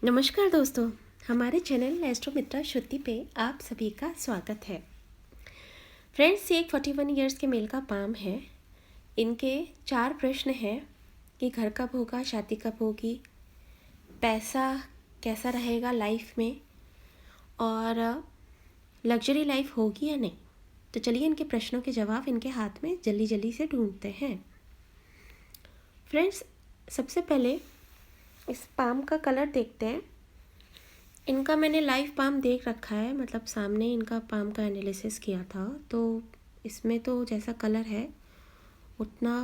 नमस्कार दोस्तों, हमारे चैनल एस्ट्रो मित्रा श्रुति पे आप सभी का स्वागत है। फ्रेंड्स, ये एक 41 ईयर्स के मेल का पाम है। इनके 4 प्रश्न हैं कि घर कब होगा, शादी कब होगी, पैसा कैसा रहेगा लाइफ में और लग्जरी लाइफ होगी या नहीं। तो चलिए इनके प्रश्नों के जवाब इनके हाथ में जल्दी जल्दी से ढूंढते हैं। फ्रेंड्स, सबसे पहले इस पाम का कलर देखते हैं। इनका मैंने लाइव पाम देख रखा है, मतलब सामने इनका पाम का एनालिसिस किया था, तो इसमें तो जैसा कलर है उतना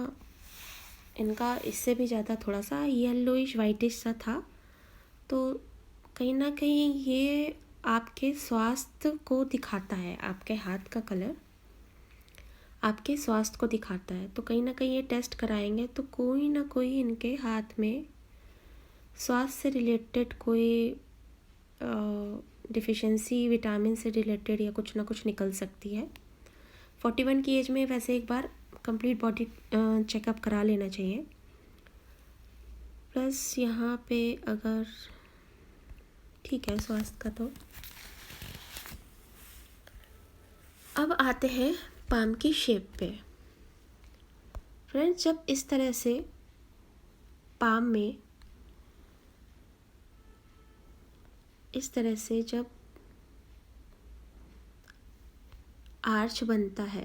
इनका इससे भी ज़्यादा थोड़ा सा येलोइश वाइटिश सा था। तो कहीं ना कहीं ये आपके स्वास्थ्य को दिखाता है। आपके हाथ का कलर आपके स्वास्थ्य को दिखाता है। तो कहीं ना कहीं ये टेस्ट कराएंगे तो कोई ना कोई इनके हाथ में स्वास्थ्य से रिलेटेड कोई डिफिशेंसी, विटामिन से रिलेटेड या कुछ ना कुछ निकल सकती है। 41 की एज में वैसे एक बार कंप्लीट बॉडी चेकअप करा लेना चाहिए। प्लस यहाँ पे अगर ठीक है स्वास्थ्य का, तो अब आते हैं पाम की शेप पे। फ्रेंड्स, जब इस तरह से पाम में इस तरह से जब आर्च बनता है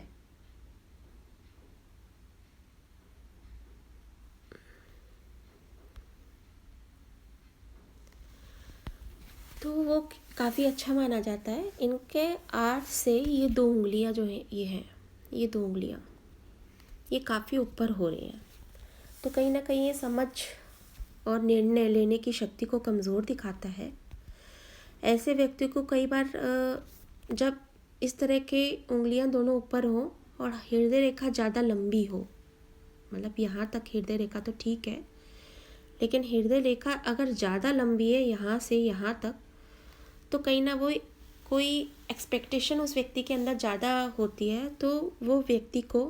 तो वो काफ़ी अच्छा माना जाता है। इनके आर्च से ये 2 उंगलियां जो हैं, ये 2 उंगलियां ये काफ़ी ऊपर हो रही हैं। तो कहीं ना कहीं ये समझ और निर्णय लेने की शक्ति को कमज़ोर दिखाता है। ऐसे व्यक्ति को कई बार जब इस तरह के उंगलियां दोनों ऊपर हों और हृदय रेखा ज़्यादा लंबी हो, मतलब यहाँ तक हृदय रेखा तो ठीक है, लेकिन हृदय रेखा अगर ज़्यादा लंबी है यहाँ से यहाँ तक, तो कहीं ना वो कोई एक्सपेक्टेशन उस व्यक्ति के अंदर ज़्यादा होती है, तो वो व्यक्ति को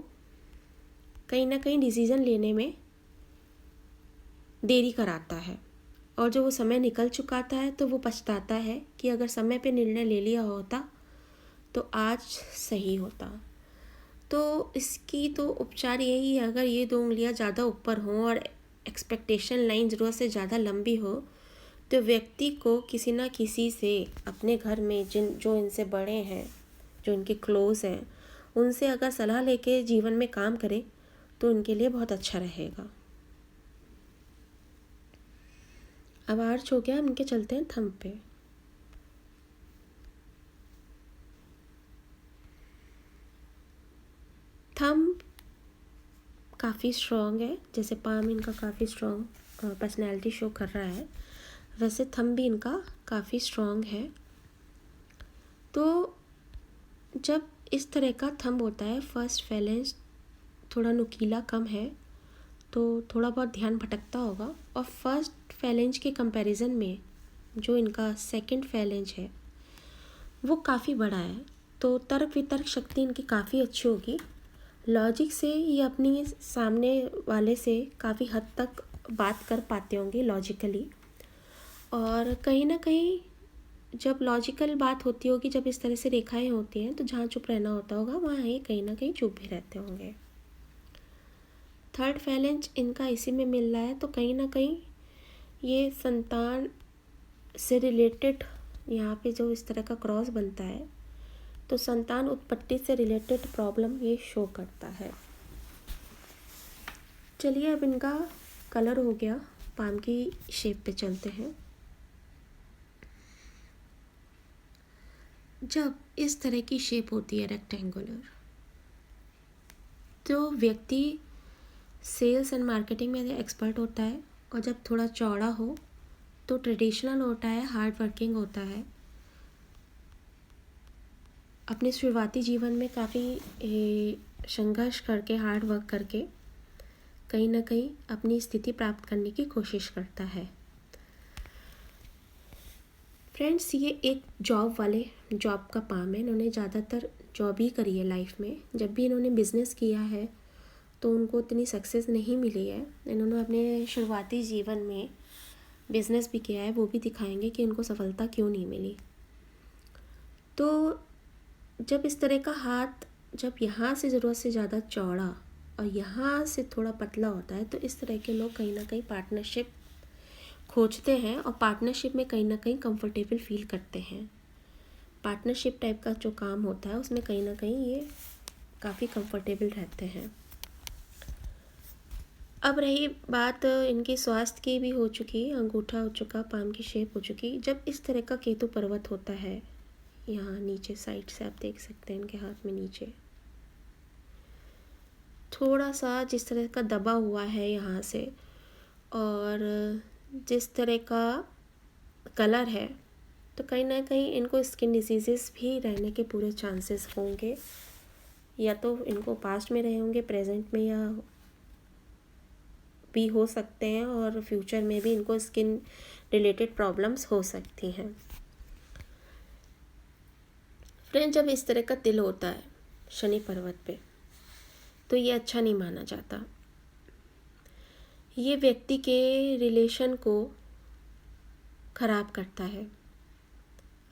कहीं ना कहीं डिसीज़न लेने में देरी कराता है। और जो वो समय निकल चुकाता है तो वो पछताता है कि अगर समय पे निर्णय ले लिया होता तो आज सही होता। तो इसकी तो उपचार यही है, अगर ये 2 उंगलियां ज़्यादा ऊपर हों और एक्सपेक्टेशन लाइन ज़रूरत से ज़्यादा लंबी हो, तो व्यक्ति को किसी ना किसी से अपने घर में जो इनसे बड़े हैं, जो इनके क्लोज हैं, उनसे अगर सलाह लेके जीवन में काम करे तो उनके लिए बहुत अच्छा रहेगा। अब आर्च हो गया, हम इनके चलते हैं थंब पे। थंब काफ़ी स्ट्रॉन्ग है, जैसे पाम इनका काफ़ी स्ट्रॉन्ग पर्सनैलिटी शो कर रहा है, वैसे थंब भी इनका काफ़ी स्ट्रॉन्ग है। तो जब इस तरह का थंब होता है, फर्स्ट फैलेंज थोड़ा नुकीला कम है तो थोड़ा बहुत ध्यान भटकता होगा, और फर्स्ट फैलेंज के कंपैरिजन में जो इनका सेकंड फैलेंज है वो काफ़ी बड़ा है। तो तर्क वितर्क शक्ति इनकी काफ़ी अच्छी होगी। लॉजिक से ये अपनी सामने वाले से काफ़ी हद तक बात कर पाते होंगे लॉजिकली, और कहीं ना कहीं जब लॉजिकल बात होती होगी, जब इस तरह से रेखाएं होती हैं, तो जहाँ चुप रहना होता होगा वहाँ ये कहीं ना कहीं चुप भी रहते होंगे। थर्ड फैलेंज इनका इसी में मिल रहा है, तो कहीं ना कहीं ये संतान से रिलेटेड, यहाँ पे जो इस तरह का क्रॉस बनता है तो संतान उत्पत्ति से रिलेटेड प्रॉब्लम ये शो करता है। चलिए अब इनका कलर हो गया, पाम की शेप पे चलते हैं। जब इस तरह की शेप होती है रेक्टेंगुलर, तो व्यक्ति सेल्स एंड मार्केटिंग में एक्सपर्ट होता है, और जब थोड़ा चौड़ा हो तो ट्रेडिशनल होता है, हार्ड वर्किंग होता है। अपने शुरुआती जीवन में काफ़ी संघर्ष करके, हार्ड वर्क करके कहीं ना कहीं अपनी स्थिति प्राप्त करने की कोशिश करता है। फ्रेंड्स, ये एक जॉब का पाम है। इन्होंने ज़्यादातर जॉब ही करी है लाइफ में। जब भी इन्होंने बिज़नेस किया है तो उनको उतनी सक्सेस नहीं मिली है। इन्होंने अपने शुरुआती जीवन में बिजनेस भी किया है, वो भी दिखाएंगे कि इनको सफलता क्यों नहीं मिली। तो जब इस तरह का हाथ जब यहाँ से ज़रूरत से ज़्यादा चौड़ा और यहाँ से थोड़ा पतला होता है, तो इस तरह के लोग कहीं ना कहीं पार्टनरशिप खोजते हैं और पार्टनरशिप में कहीं ना कहीं कंफर्टेबल फील करते हैं। पार्टनरशिप टाइप का जो काम होता है उसमें कहीं ना कहीं ये काफ़ी कंफर्टेबल रहते हैं। अब रही बात इनकी स्वास्थ्य की भी हो चुकी, अंगूठा हो चुका, पाम की शेप हो चुकी। जब इस तरह का केतु पर्वत होता है, यहाँ नीचे साइड से आप देख सकते हैं इनके हाथ में नीचे थोड़ा सा जिस तरह का दबा हुआ है यहाँ से, और जिस तरह का कलर है, तो कहीं ना कहीं इनको स्किन डिजीज़ेस भी रहने के पूरे चांसेस होंगे। या तो इनको पास्ट में रहे होंगे, प्रेजेंट में या भी हो सकते हैं, और फ्यूचर में भी इनको स्किन रिलेटेड प्रॉब्लम्स हो सकती हैं। फ्रेंड, जब इस तरह का तिल होता है शनि पर्वत पे, तो ये अच्छा नहीं माना जाता। ये व्यक्ति के रिलेशन को ख़राब करता है।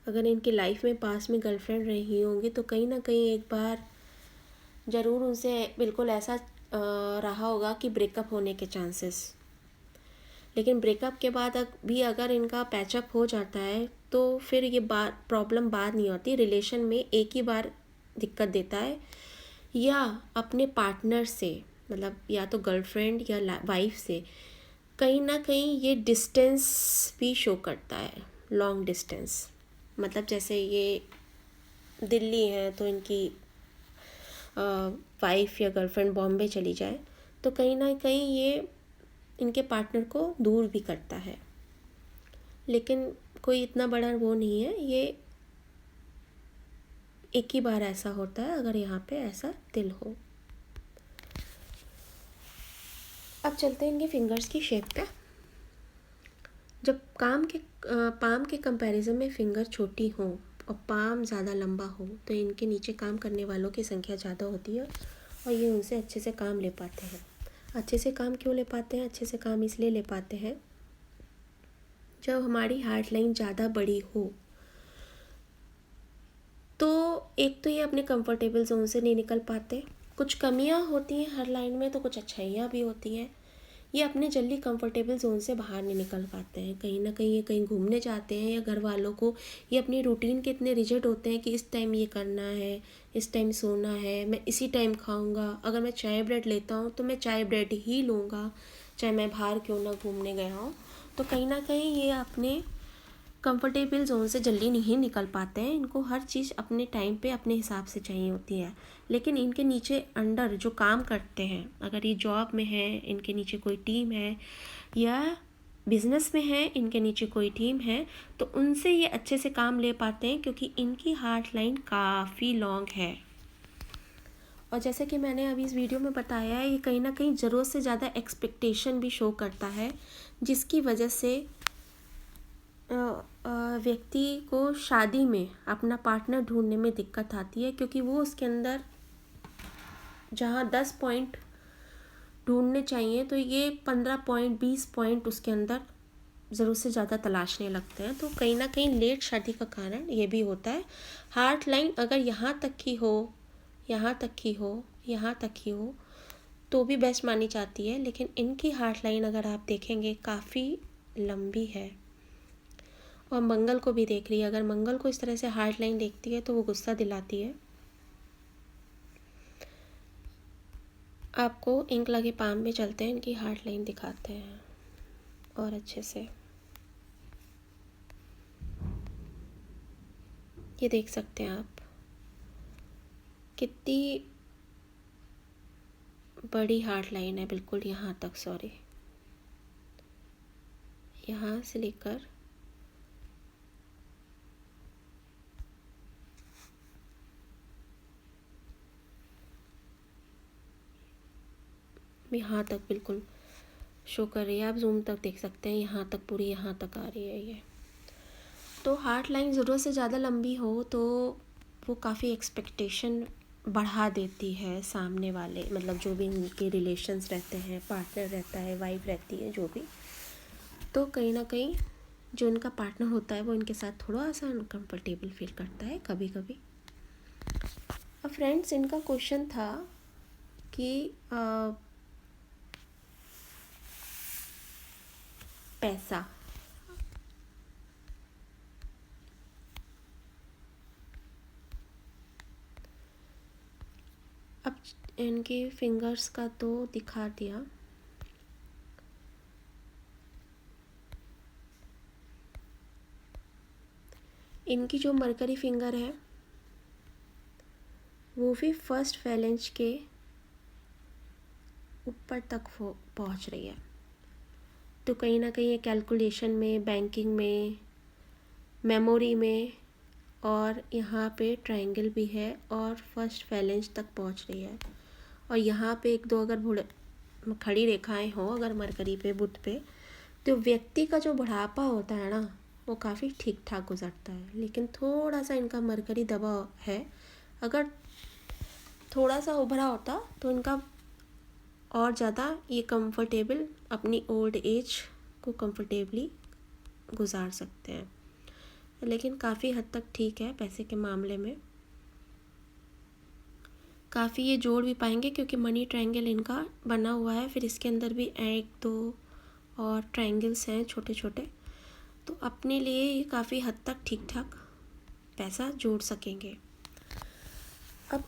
अगर इनकी लाइफ में पास में गर्लफ्रेंड रही होंगी तो कहीं ना कहीं एक बार ज़रूर उनसे बिल्कुल ऐसा रहा होगा कि ब्रेकअप होने के चांसेस। लेकिन ब्रेकअप के बाद भी अगर इनका पैचअप हो जाता है तो फिर ये बात प्रॉब्लम बाद नहीं होती, रिलेशन में एक ही बार दिक्कत देता है, या अपने पार्टनर से, मतलब या तो गर्लफ्रेंड या वाइफ से कहीं ना कहीं ये डिस्टेंस भी शो करता है, लॉन्ग डिस्टेंस। मतलब जैसे ये दिल्ली है तो इनकी वाइफ या गर्लफ्रेंड बॉम्बे चली जाए तो कहीं ना कहीं ये इनके पार्टनर को दूर भी करता है। लेकिन कोई इतना बड़ा वो नहीं है, ये एक ही बार ऐसा होता है अगर यहाँ पे ऐसा तिल हो। अब चलते हैं इनके फिंगर्स की शेप पे। जब पाम के कंपैरिजन में फिंगर छोटी हो और पाम ज़्यादा लंबा हो तो इनके नीचे काम करने वालों की संख्या ज़्यादा होती है और ये उनसे अच्छे से काम ले पाते हैं। अच्छे से काम क्यों ले पाते हैं? अच्छे से काम इसलिए ले पाते हैं जब हमारी हार्ट लाइन ज़्यादा बड़ी हो तो एक तो ये अपने कंफर्टेबल जोन से नहीं निकल पाते। कुछ कमियां होती हैं हर लाइन में तो कुछ अच्छाइयाँ भी होती हैं। ये अपने जल्दी कंफर्टेबल जोन से बाहर नहीं निकल पाते हैं। कहीं ना कहीं ये कहीं घूमने जाते हैं या घर वालों को, ये अपनी रूटीन के इतने रिजिड होते हैं कि इस टाइम ये करना है, इस टाइम सोना है, मैं इसी टाइम खाऊंगा, अगर मैं चाय ब्रेड लेता हूँ तो मैं चाय ब्रेड ही लूँगा, चाहे मैं बाहर क्यों ना घूमने गया हूँ। तो कहीं ना कहीं ये अपने कंफर्टेबल जोन से जल्दी नहीं निकल पाते हैं। इनको हर चीज़ अपने टाइम पे अपने हिसाब से चाहिए होती है। लेकिन इनके नीचे अंडर जो काम करते हैं, अगर ये जॉब में है, इनके नीचे कोई टीम है, या बिजनेस में है, इनके नीचे कोई टीम है, तो उनसे ये अच्छे से काम ले पाते हैं क्योंकि इनकी हार्ट लाइन काफ़ी लॉन्ग है। और जैसे कि मैंने अभी इस वीडियो में बताया है, ये कहीं ना कहीं ज़रूरत से ज़्यादा एक्सपेक्टेशन भी शो करता है, जिसकी वजह से व्यक्ति को शादी में अपना पार्टनर ढूंढने में दिक्कत आती है, क्योंकि वो उसके अंदर जहाँ 10 पॉइंट ढूंढने चाहिए तो ये 15 पॉइंट 20 पॉइंट उसके अंदर ज़रूर से ज़्यादा तलाशने लगते हैं। तो कहीं ना कहीं लेट शादी का कारण ये भी होता है। हार्ट लाइन अगर यहाँ तक की हो, यहाँ तक की हो, यहाँ तक की हो तो भी बेस्ट मानी जाती है। लेकिन इनकी हार्ट लाइन अगर आप देखेंगे काफ़ी लंबी है। और मंगल को भी देख रही है, अगर मंगल को इस तरह से हार्ट लाइन देखती है तो वो गुस्सा दिलाती है। आपको इंक लगे पाम में चलते हैं, इनकी हार्ट लाइन दिखाते हैं और अच्छे से ये देख सकते हैं आप कितनी बड़ी हार्ट लाइन है, बिल्कुल यहाँ तक, सॉरी यहाँ से लेकर यहाँ तक बिल्कुल शो कर रही है। आप जूम तक देख सकते हैं, यहाँ तक पूरी यहाँ तक आ रही है ये। तो हार्ट लाइन ज़रूरत से ज़्यादा लंबी हो तो वो काफ़ी एक्सपेक्टेशन बढ़ा देती है सामने वाले, मतलब जो भी उनके रिलेशंस रहते हैं, पार्टनर रहता है, वाइफ रहती है, जो भी, तो कहीं ना कहीं जो इनका पार्टनर होता है वो इनके साथ थोड़ा सा अनकम्फर्टेबल फील करता है कभी कभी। अब फ्रेंड्स, इनका क्वेश्चन था कि पैसा, अब इनके फिंगर्स का तो दिखा दिया। इनकी जो मरकरी फिंगर है वो भी फर्स्ट फैलेंज के ऊपर तक पहुंच रही है। तो कहीं ना कहीं ये कैलकुलेशन में, बैंकिंग में, मेमोरी में, और यहाँ पे ट्रायंगल भी है और फर्स्ट फैलेंज तक पहुँच रही है। और यहाँ पे एक दो अगर खड़ी रेखाएं हो अगर मरकरी पे, बुध पे, तो व्यक्ति का जो बुढ़ापा होता है ना वो काफ़ी ठीक ठाक गुजरता है। लेकिन थोड़ा सा इनका मरकरी दबा है, अगर थोड़ा सा उभरा होता तो इनका और ज़्यादा ये कंफर्टेबल अपनी ओल्ड एज को कंफर्टेबली गुजार सकते हैं। लेकिन काफ़ी हद तक ठीक है पैसे के मामले में, काफ़ी ये जोड़ भी पाएंगे क्योंकि मनी ट्रायंगल इनका बना हुआ है। फिर इसके अंदर भी एक दो और ट्रायंगल्स हैं छोटे छोटे, तो अपने लिए ये काफ़ी हद तक ठीक ठाक पैसा जोड़ सकेंगे। अब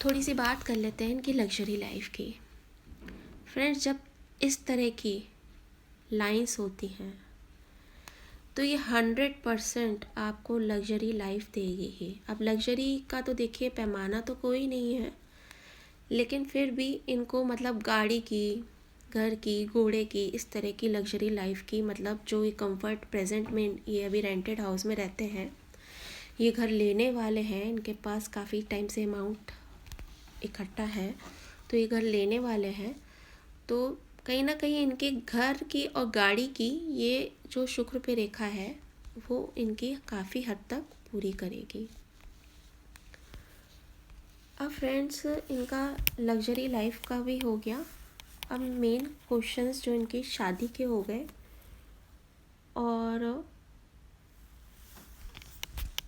थोड़ी सी बात कर लेते हैं इनकी लग्जरी लाइफ की। फ्रेंड्स, जब इस तरह की लाइंस होती हैं तो ये 100% आपको लग्जरी लाइफ देगी ही। अब लग्जरी का तो देखिए पैमाना तो कोई नहीं है, लेकिन फिर भी इनको मतलब गाड़ी की, घर की, घोड़े की, इस तरह की लग्जरी लाइफ की, मतलब जो ये कंफर्ट प्रेजेंट में ये अभी रेंटेड हाउस में रहते हैं, ये घर लेने वाले हैं, इनके पास काफ़ी टाइम से अमाउंट इकट्ठा है तो ये घर लेने वाले हैं। तो कहीं ना कहीं इनके घर की और गाड़ी की ये जो शुक्र पे रेखा है वो इनकी काफ़ी हद तक पूरी करेगी। अब फ्रेंड्स, इनका लग्जरी लाइफ का भी हो गया। अब मेन क्वेश्चंस जो इनकी शादी के हो गए। और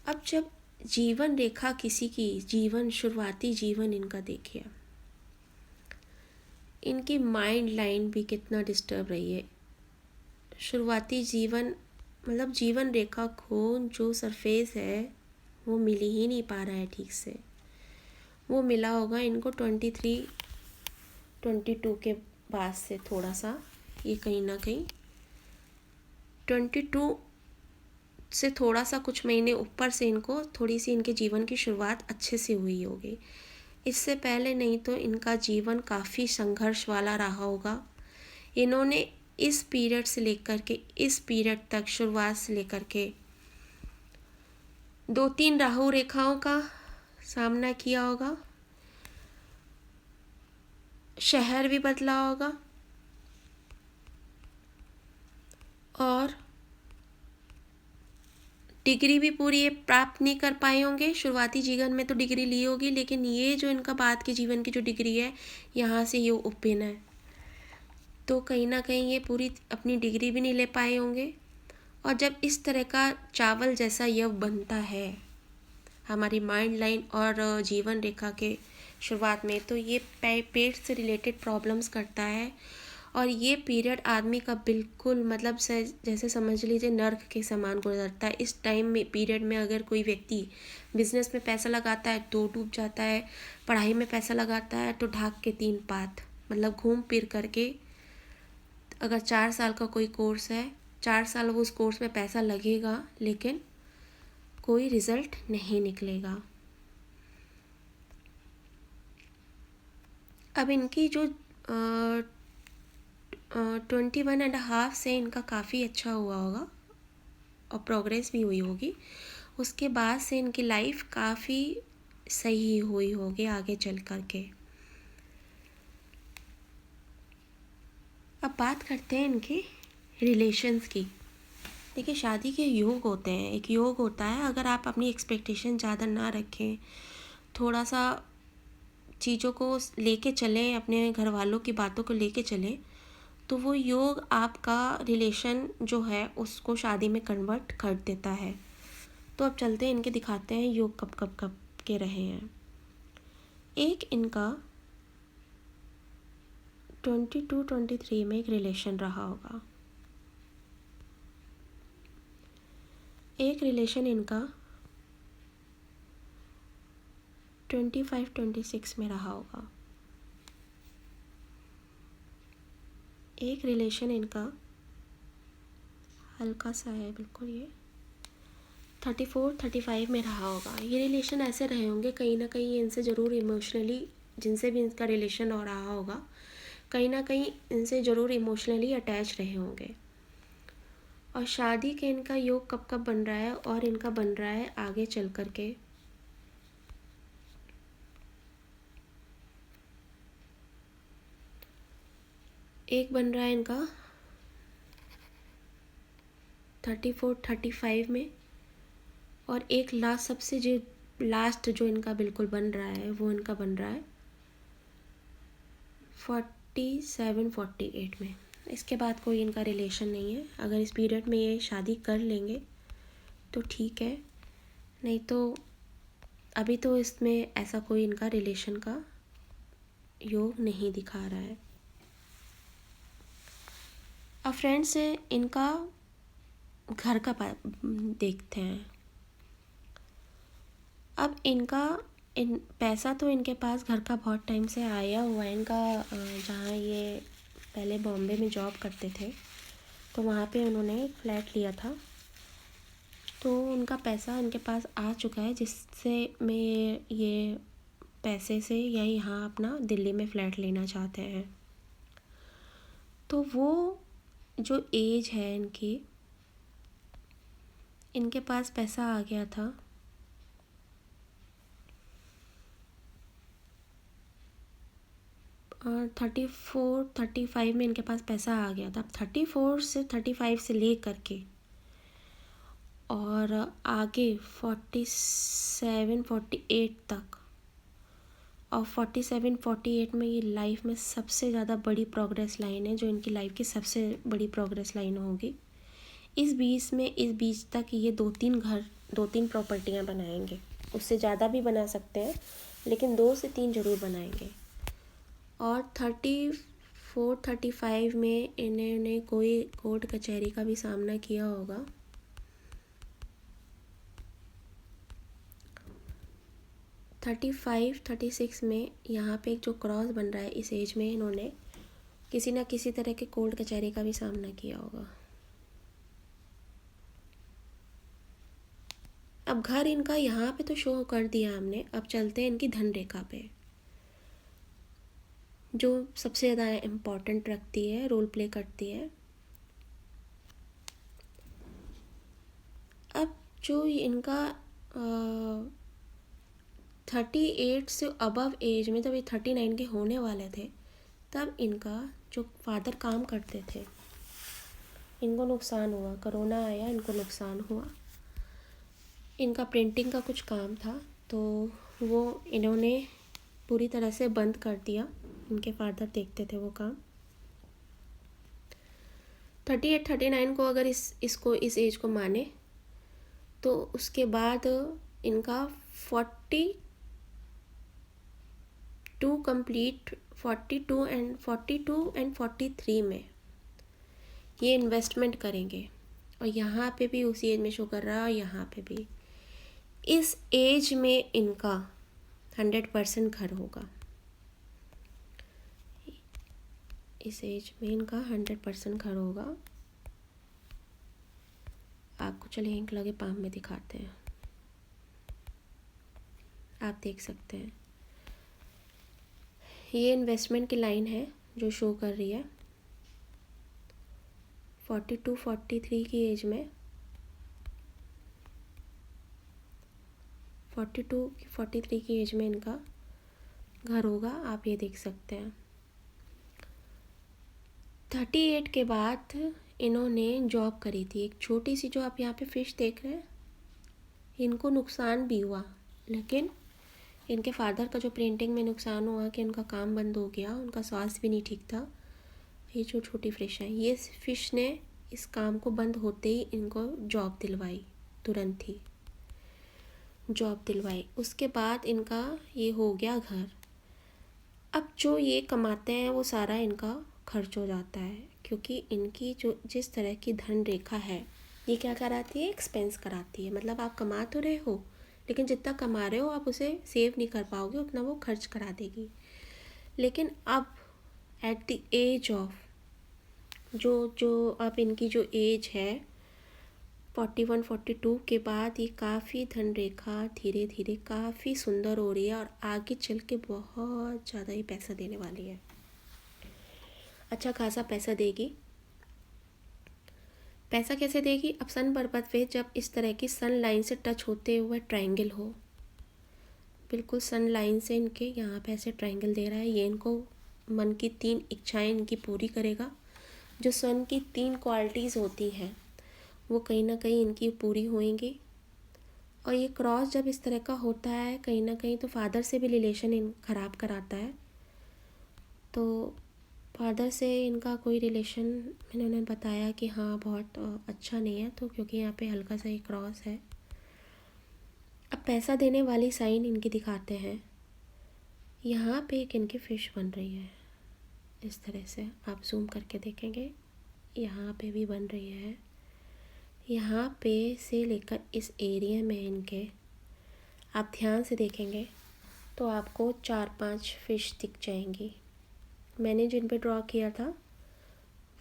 अब जब जीवन रेखा किसी की, जीवन, शुरुआती जीवन इनका देखिए, इनकी माइंड लाइन भी कितना डिस्टर्ब रही है। शुरुआती जीवन मतलब जीवन रेखा को जो सरफेस है वो मिल ही नहीं पा रहा है ठीक से। वो मिला होगा इनको 23, 22 के बाद से थोड़ा सा, ये कहीं ना कहीं 22 से थोड़ा सा कुछ महीने ऊपर से इनको थोड़ी सी इनके जीवन की शुरुआत अच्छे से हुई होगी। इससे पहले नहीं तो इनका जीवन काफ़ी संघर्ष वाला रहा होगा। इन्होंने इस पीरियड से लेकर के इस पीरियड तक, शुरुआत से लेकर के 2-3 राहु रेखाओं का सामना किया होगा, शहर भी बदला होगा, और डिग्री भी पूरी प्राप्त नहीं कर पाए होंगे। शुरुआती जीवन में तो डिग्री ली होगी, लेकिन ये जो इनका बाद के जीवन की जो डिग्री है यहाँ से ये उपीन है, तो कहीं ना कहीं ये पूरी अपनी डिग्री भी नहीं ले पाए होंगे। और जब इस तरह का चावल जैसा यव बनता है हमारी माइंड लाइन और जीवन रेखा के शुरुआत में, तो ये पेट से रिलेटेड प्रॉब्लम्स करता है। और ये पीरियड आदमी का बिल्कुल मतलब जैसे समझ लीजिए नर्क के समान गुजरता है। इस टाइम में, पीरियड में, अगर कोई व्यक्ति बिजनेस में पैसा लगाता है तो डूब जाता है, पढ़ाई में पैसा लगाता है तो ढाक के 3 पात, मतलब घूम फिर करके। अगर 4 साल का कोई कोर्स है, 4 साल वो उस कोर्स में पैसा लगेगा लेकिन कोई रिजल्ट नहीं निकलेगा। अब इनकी जो 21.5 से इनका काफ़ी अच्छा हुआ होगा और प्रोग्रेस भी हुई होगी। उसके बाद से इनकी लाइफ काफ़ी सही हुई होगी आगे चल कर के। अब बात करते हैं इनके रिलेशंस की। देखिए, शादी के योग होते हैं, एक योग होता है, अगर आप अपनी एक्सपेक्टेशन ज़्यादा ना रखें, थोड़ा सा चीज़ों को लेके चलें, अपने घर वालों की बातों को लेके चलें, तो वो योग आपका रिलेशन जो है उसको शादी में कन्वर्ट कर देता है। तो अब चलते हैं, इनके दिखाते हैं योग कब कब कब के रहे हैं। एक इनका 22-23 में एक रिलेशन रहा होगा। एक रिलेशन इनका 25-26 में रहा होगा। एक रिलेशन इनका हल्का सा है बिल्कुल, ये 34-35 में रहा होगा। ये रिलेशन ऐसे रहे होंगे, कहीं ना कहीं इनसे ज़रूर इमोशनली, जिनसे भी इनका रिलेशन हो रहा होगा, कहीं ना कहीं इनसे ज़रूर इमोशनली अटैच रहे होंगे। और शादी के इनका योग कब कब बन रहा है, और इनका बन रहा है आगे चल कर के एक बन रहा है इनका 34-35 में, और एक लास्ट सबसे जो लास्ट जो इनका बिल्कुल बन रहा है वो इनका बन रहा है 47-48 में। इसके बाद कोई इनका रिलेशन नहीं है। अगर इस पीरियड में ये शादी कर लेंगे तो ठीक है, नहीं तो अभी तो इसमें ऐसा कोई इनका रिलेशन का योग नहीं दिखा रहा है। अब फ्रेंड्स इनका घर का देखते हैं। अब इनका पैसा तो इनके पास घर का बहुत टाइम से आया हुआ है। इनका जहाँ ये पहले बॉम्बे में जॉब करते थे तो वहाँ पे उन्होंने फ्लैट लिया था, तो उनका पैसा इनके पास आ चुका है, जिससे मैं ये पैसे से यहाँ अपना दिल्ली में फ़्लैट लेना चाहते हैं। तो वो जो एज है इनकी, इनके पास पैसा आ गया था 34-35 में इनके पास पैसा आ गया था। अब 34 से 35 से ले करके और आगे 47-48 तक, और 47-48 में ये लाइफ में सबसे ज़्यादा बड़ी प्रोग्रेस लाइन है, जो इनकी लाइफ की सबसे बड़ी प्रोग्रेस लाइन होगी। इस बीच तक ये 2-3 घर, 2-3 प्रॉपर्टियाँ बनाएंगे। उससे ज़्यादा भी बना सकते हैं, लेकिन 2 से 3 ज़रूर बनाएंगे। और 34-35 में इन्होंने कोई कोर्ट कचहरी का भी सामना किया होगा। 35-36 में यहाँ पे जो क्रॉस बन रहा है, इस एज में इन्होंने किसी ना किसी तरह के कोर्ट कचहरी का भी सामना किया होगा। अब घर इनका यहाँ पे तो शो कर दिया हमने। अब चलते हैं इनकी धन रेखा पे, जो सबसे ज़्यादा इम्पोर्टेंट रखती है, रोल प्ले करती है। अब जो इनका 38 से अबव एज में, जब ये 39 के होने वाले थे, तब इनका जो फादर काम करते थे, इनको नुकसान हुआ, कोरोना आया, इनको नुकसान हुआ। इनका प्रिंटिंग का कुछ काम था, तो वो इन्होंने पूरी तरह से बंद कर दिया। इनके फादर देखते थे वो काम। 38-39 को अगर इस एज को माने, तो उसके बाद इनका 42 कंप्लीट, 42 एंड 43 में ये इन्वेस्टमेंट करेंगे। और यहाँ पे भी उसी एज में शो कर रहा है, और यहाँ पे भी इस एज में इनका 100% घर होगा। इस एज में इनका 100% घर होगा। आपको चलिए इंक लगे पाम में दिखाते हैं, आप देख सकते हैं। ये इन्वेस्टमेंट की लाइन है जो शो कर रही है 42-43 की एज में। 42-43 की एज में इनका घर होगा, आप ये देख सकते हैं। 38 के बाद इन्होंने जॉब करी थी, एक छोटी सी, जो आप यहाँ पे फिश देख रहे हैं। इनको नुकसान भी हुआ, लेकिन इनके फादर का जो प्रिंटिंग में नुकसान हुआ कि उनका काम बंद हो गया, उनका स्वास्थ्य भी नहीं ठीक था, ये जो छोटी फिश है, ये फिश ने इस काम को बंद होते ही इनको जॉब दिलवाई, तुरंत ही जॉब दिलवाई। उसके बाद इनका ये हो गया घर। अब जो ये कमाते हैं वो सारा इनका खर्च हो जाता है, क्योंकि इनकी जो जिस तरह की धन रेखा है, ये क्या कराती है, एक्सपेंस कराती है। मतलब आप कमा तो रहे हो, लेकिन जितना कमा रहे हो आप उसे सेव नहीं कर पाओगे, उतना वो खर्च करा देगी। लेकिन अब एट द एज ऑफ जो जो अब इनकी जो एज है 41-42 के बाद, ये काफ़ी धन रेखा धीरे धीरे काफ़ी सुंदर हो रही है और आगे चल के बहुत ज़्यादा ही पैसा देने वाली है। अच्छा खासा पैसा देगी। पैसा कैसे देगी? अब सन पर्वत पे जब इस तरह की सन लाइन से टच होते हुए ट्रायंगल हो, बिल्कुल सन लाइन से इनके यहाँ पे ऐसे ट्रायंगल दे रहा है, ये इनको मन की 3 इच्छाएं इनकी पूरी करेगा। जो सन की 3 क्वालिटीज़ होती हैं वो कहीं ना कहीं इनकी पूरी होंगी। और ये क्रॉस जब इस तरह का होता है कहीं ना कहीं तो फादर से भी रिलेशन इन ख़राब कराता है। तो फादर से इनका कोई रिलेशन इन्होंने बताया कि हाँ बहुत अच्छा नहीं है, तो क्योंकि यहाँ पे हल्का सा एक क्रॉस है। अब पैसा देने वाली साइन इनकी दिखाते हैं। यहाँ पे एक इनकी फ़िश बन रही है, इस तरह से आप जूम करके देखेंगे, यहाँ पे भी बन रही है। यहाँ पे से लेकर इस एरिया में इनके आप ध्यान से देखेंगे तो आपको 4-5 फ़िश दिख जाएंगी। मैंने जिन पे ड्रॉ किया था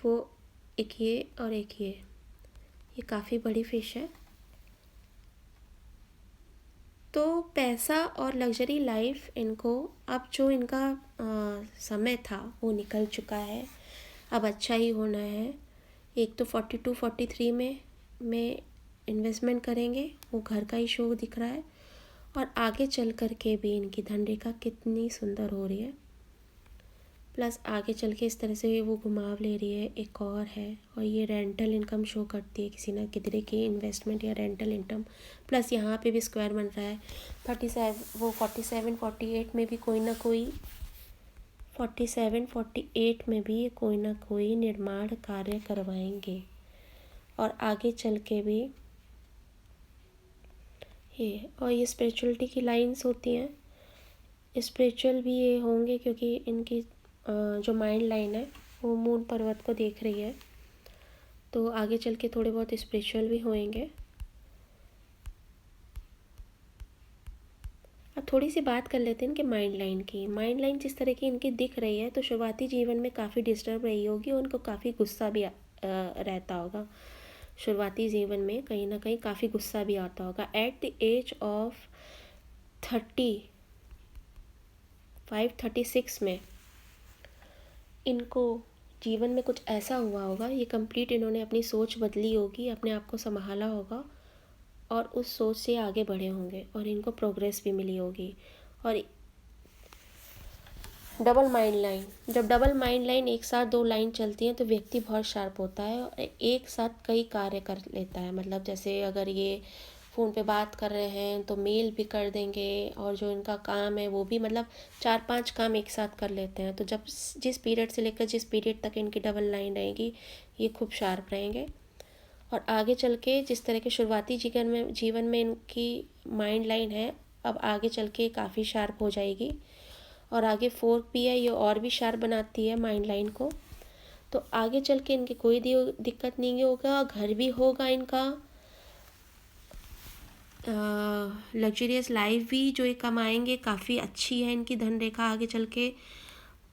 वो एक ये और एक ये काफ़ी बड़ी फ़िश है। तो पैसा और लग्जरी लाइफ इनको अब जो इनका समय था वो निकल चुका है, अब अच्छा ही होना है। एक तो 42-43 में इन्वेस्टमेंट करेंगे, वो घर का ही शो दिख रहा है। और आगे चल कर के भी इनकी धन रेखा कितनी सुंदर हो रही है, प्लस आगे चल के इस तरह से वो घुमाव ले रही है। एक और है, और ये रेंटल इनकम शो करती है किसी ना किधरे की इन्वेस्टमेंट या रेंटल इनकम। प्लस यहाँ पे भी स्क्वायर बन रहा है 47-48 में भी कोई ना कोई 47-48 में भी कोई ना कोई निर्माण कार्य करवाएंगे। और आगे चल के भी ये स्पिरिचुअलिटी की लाइंस होती हैं, स्पिरिचुअल भी ये होंगे, क्योंकि इनकी जो माइंड लाइन है वो मून पर्वत को देख रही है, तो आगे चल के थोड़े बहुत स्पिरिचुअल भी होंगे। अब थोड़ी सी बात कर लेते हैं इनके माइंड लाइन की। माइंड लाइन जिस तरह की इनकी दिख रही है, तो शुरुआती जीवन में काफ़ी डिस्टर्ब रही होगी, उनको काफ़ी गुस्सा भी रहता होगा। शुरुआती जीवन में कहीं ना कहीं काफ़ी गुस्सा भी आता होगा। एट द एज ऑफ 35-36 में इनको जीवन में कुछ ऐसा हुआ होगा, ये कंप्लीट इन्होंने अपनी सोच बदली होगी, अपने आप को संभाला होगा और उस सोच से आगे बढ़े होंगे और इनको प्रोग्रेस भी मिली होगी। और डबल माइंड लाइन, जब डबल माइंड लाइन एक साथ 2 लाइन चलती हैं तो व्यक्ति बहुत शार्प होता है और एक साथ कई कार्य कर लेता है। मतलब जैसे अगर ये फ़ोन पे बात कर रहे हैं तो मेल भी कर देंगे, और जो इनका काम है वो भी, मतलब 4-5 काम एक साथ कर लेते हैं। तो जब जिस पीरियड से लेकर जिस पीरियड तक इनकी डबल लाइन रहेगी, ये खूब शार्प रहेंगे। और आगे चल के जिस तरह के शुरुआती जीवन में इनकी माइंड लाइन है, अब आगे चल के काफ़ी शार्प हो जाएगी। और आगे फोर्क भी है, ये और भी शार्प बनाती है माइंड लाइन को। तो आगे चल के इनकी कोई दिक्कत नहीं होगा, घर भी होगा इनका, लग्जरियस लाइफ भी जो ये कमाएंगे काफ़ी अच्छी है इनकी धन रेखा। आगे चल के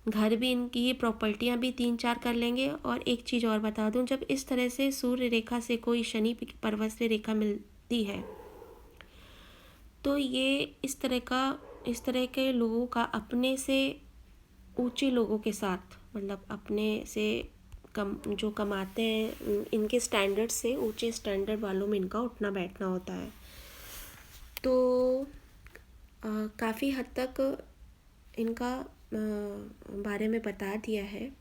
घर भी इनकी, ये प्रॉपर्टियाँ भी 3-4 कर लेंगे। और एक चीज़ और बता दूं, जब इस तरह से सूर्य रेखा से कोई शनि पर्वत से रेखा मिलती है, तो ये इस तरह के लोगों का अपने से ऊंचे लोगों के साथ, मतलब अपने से कम जो कमाते हैं, इनके स्टैंडर्ड से ऊंचे स्टैंडर्ड वालों में इनका उठना बैठना होता है। तो काफ़ी हद तक इनका बारे में बता दिया है,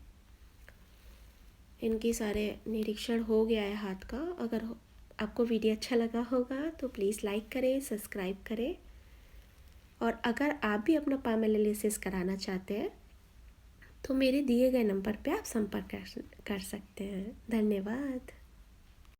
इनकी सारे निरीक्षण हो गया है हाथ का। अगर आपको वीडियो अच्छा लगा होगा तो प्लीज़ लाइक करें, सब्सक्राइब करें। और अगर आप भी अपना पाम एनालिसिस कराना चाहते हैं तो मेरे दिए गए नंबर पे आप संपर्क कर सकते हैं। धन्यवाद।